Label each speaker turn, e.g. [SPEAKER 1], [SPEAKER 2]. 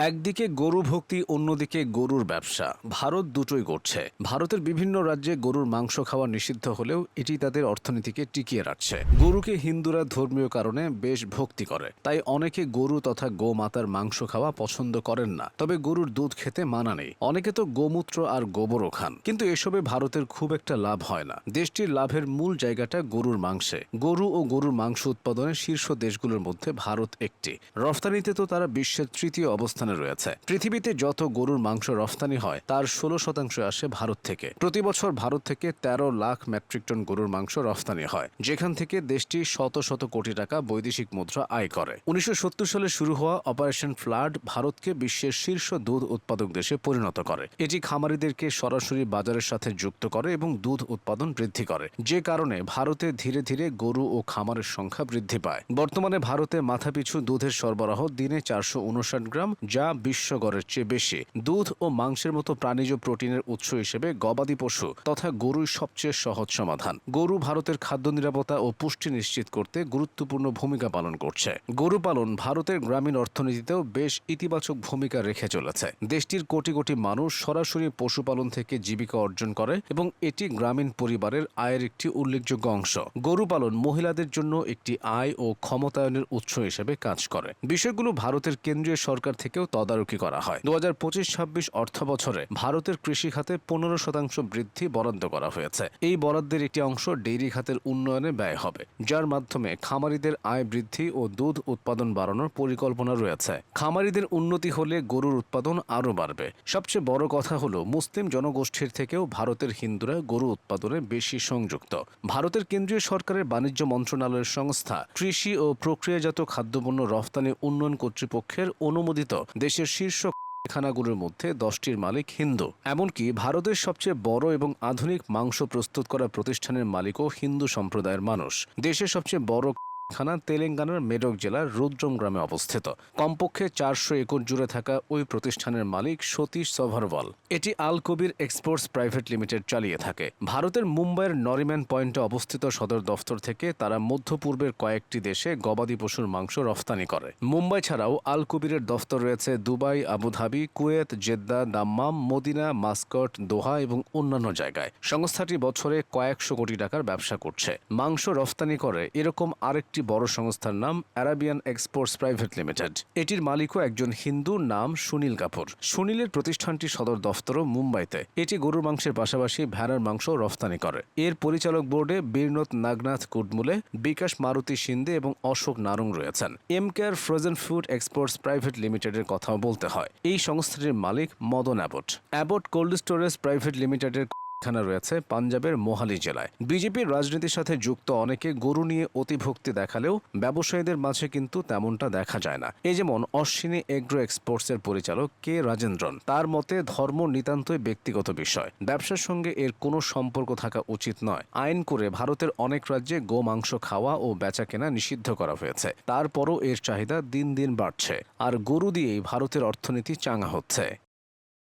[SPEAKER 1] একদিকে গরু ভক্তি, অন্যদিকে গরুর ব্যবসা। ভারত দুটোই করছে। ভারতের বিভিন্ন রাজ্যে গরুর মাংস খাওয়া নিষিদ্ধ হলেও এটি তাদের অর্থনীতিকে টিকিয়ে রাখছে। গরুকে হিন্দুরা ধর্মীয় কারণে বেশ ভক্তি করে, তাই অনেকে গরু তথা গোমাতার মাংস খাওয়া পছন্দ করেন না। তবে গরুর দুধ খেতে মানা নেই। অনেকে তো গোমূত্র আর গোবরও খান, কিন্তু এসবে ভারতের খুব একটা লাভ হয় না। দেশটির লাভের মূল জায়গাটা গরুর মাংসে। গরু ও গরুর মাংস উৎপাদনের শীর্ষ দেশগুলোর মধ্যে ভারত একটি। রফতানিতে তো তারা বিশ্বের তৃতীয় অবস্থানে রয়েছে। পৃথিবীতে যত গরুর মাংস রফতানি হয় তার 16% আসে ভারত থেকে। প্রতি বছর ভারত থেকে 13 লাখ মেট্রিক টন গরুর মাংস রফতানি হয়, যেখান থেকে দেশটি শত শত কোটি টাকা বৈদেশিক মুদ্রা আয় করে। 1970 সালে শুরু হওয়া অপারেশন ফ্লাড ভারতকে বিশ্বের শীর্ষ দুধ উৎপাদক দেশে পরিণত করে। এটি খামারিদেরকে সরাসরি বাজারের সাথে যুক্ত করে এবং দুধ উৎপাদন বৃদ্ধি করে, যে কারণে ভারতে ধীরে ধীরে গরু ও খামারের সংখ্যা বৃদ্ধি পায়। বর্তমানে ভারতে মাথাপিছু দুধের সরবরাহ দিনে 459 গ্রাম, যা বিশ্ব গড়ের চেয়ে বেশি। দুধ ও মাংসের মতো প্রাণীজ প্রোটিনের উৎস হিসেবে গবাদি পশু তথা গরুই সবচেয়ে সহজ সমাধান। গরু ভারতের খাদ্য নিরাপত্তা ও পুষ্টি নিশ্চিত করতে গুরুত্বপূর্ণ ভূমিকা পালন করছে। গরু পালন ভারতের গ্রামীণ অর্থনীতিতেও বেশ ইতিবাচক ভূমিকা রেখে চলেছে। দেশটির কোটি কোটি মানুষ সরাসরি পশুপালন থেকে জীবিকা অর্জন করে এবং এটি গ্রামীণ পরিবারের আয়ের একটি উল্লেখযোগ্য অংশ। গরু পালন মহিলাদের জন্য একটি আয় ও ক্ষমতায়নের উৎস হিসেবে কাজ করে। বিষয়গুলো ভারতের কেন্দ্রীয় সরকার থেকেও তদারকি করা হয়। 2025-26 অর্থ বছরে ভারতের কৃষি খাতে 15% বৃদ্ধি বরাদ্দ করা হয়েছে। এই বরাদ্দের একটি অংশ ডেইরি খাতের উন্নয়নে ব্যয় হবে, যার মাধ্যমে খামারিদের আয় বৃদ্ধি ও দুধ উৎপাদন বাড়ানোর পরিকল্পনা রয়েছে। খামারিদের উন্নতি হলে গরুর উৎপাদন আরও বাড়বে। সবচেয়ে বড় কথা হলো, মুসলিম জনগোষ্ঠীর থেকেও ভারতের হিন্দুরা গরু উৎপাদনে বেশি সংযুক্ত। ভারতের কেন্দ্রীয় সরকারের বাণিজ্য মন্ত্রণালয়ের সংস্থা কৃষি ও প্রক্রিয়াজাত খাদ্যপণ্য রফতানি উন্নয়ন কর্তৃপক্ষের অনুমোদিত দেশের শীর্ষ কারখানাগুলোর মধ্যে 10টির মালিক হিন্দু। এমনকি ভারতের সবচেয়ে বড় এবং আধুনিক মাংস প্রস্তুত করা প্রতিষ্ঠানের মালিকও হিন্দু সম্প্রদায়ের মানুষ। দেশের সবচেয়ে বড় কারখানা তেলেঙ্গানার মেডক জেলার রুদ্রম গ্রামে অবস্থিত। কমপক্ষে 400 একর জুড়ে থাকা ওই প্রতিষ্ঠানের মালিক সতীশ সভারওয়াল। এটি আল কবির এক্সপোর্টস প্রাইভেট লিমিটেড চালিয়ে থাকে। ভারতের মুম্বাইয়ের নরিম্যান পয়েন্টে অবস্থিত সদর দফতর থেকে তারা মধ্য পূর্বের কয়েকটি দেশে গবাদি পশুর মাংস রফতানি করে। মুম্বাই ছাড়াও আল কবিরের দফতর রয়েছে Dubai, Abu Dhabi, Kuwait, Jeddah, Dammam, Medina, Muscat, Doha এবং অন্যান্য জায়গায়। সংস্থাটি বছরে কয়েকশো কোটি টাকার ব্যবসা করছে। মাংস রফতানি করে এরকম আরেকটি বড় সংস্থার নাম আরাবিয়ান এক্সপোর্টস প্রাইভেট লিমিটেড। এটির মালিকও একজন হিন্দু, নাম সুনীল কাপুর। সুনীলের প্রতিষ্ঠানটির সদর দফতরও মুম্বাইতে। এটি গরুর মাংসের পাশাপাশি ভেড়ার মাংস রফতানি করে। এর পরিচালক বোর্ডে বীরনোথ নাগনাথ কুডমুলে, বিকাশ মারুতি শিন্দে এবং অশোক নারং রয়েছেন। MKR frozen food exports private লিমিটেডের কথাও বলতে হয়। এই সংস্থাটির মালিক Madan Abbott. Abbott cold storage private লিমিটেডের কারখানা রয়েছে পাঞ্জাবের মোহালি জেলায়। বিজেপির রাজনীতির সাথে যুক্ত অনেকে গরু নিয়ে অতিভক্তি দেখালেও ব্যবসায়ীদের মাঝে কিন্তু তেমনটা দেখা যায় না। এই যেমন অশ্বিনী এগ্রো এক্সপোর্টসের পরিচালক কে রাজেন্দ্রন। তার মতে ধর্ম নিতান্তই ব্যক্তিগত বিষয়, ব্যবসার সঙ্গে এর কোনো সম্পর্ক থাকা উচিত নয়। আইন করে ভারতের অনেক রাজ্যে গোমাংস খাওয়া ও বেচা কেনা নিষিদ্ধ করা হয়েছে। তারপরও এর চাহিদা দিন দিন বাড়ছে, আর গরু দিয়েই ভারতের অর্থনীতি চাঙা হচ্ছে।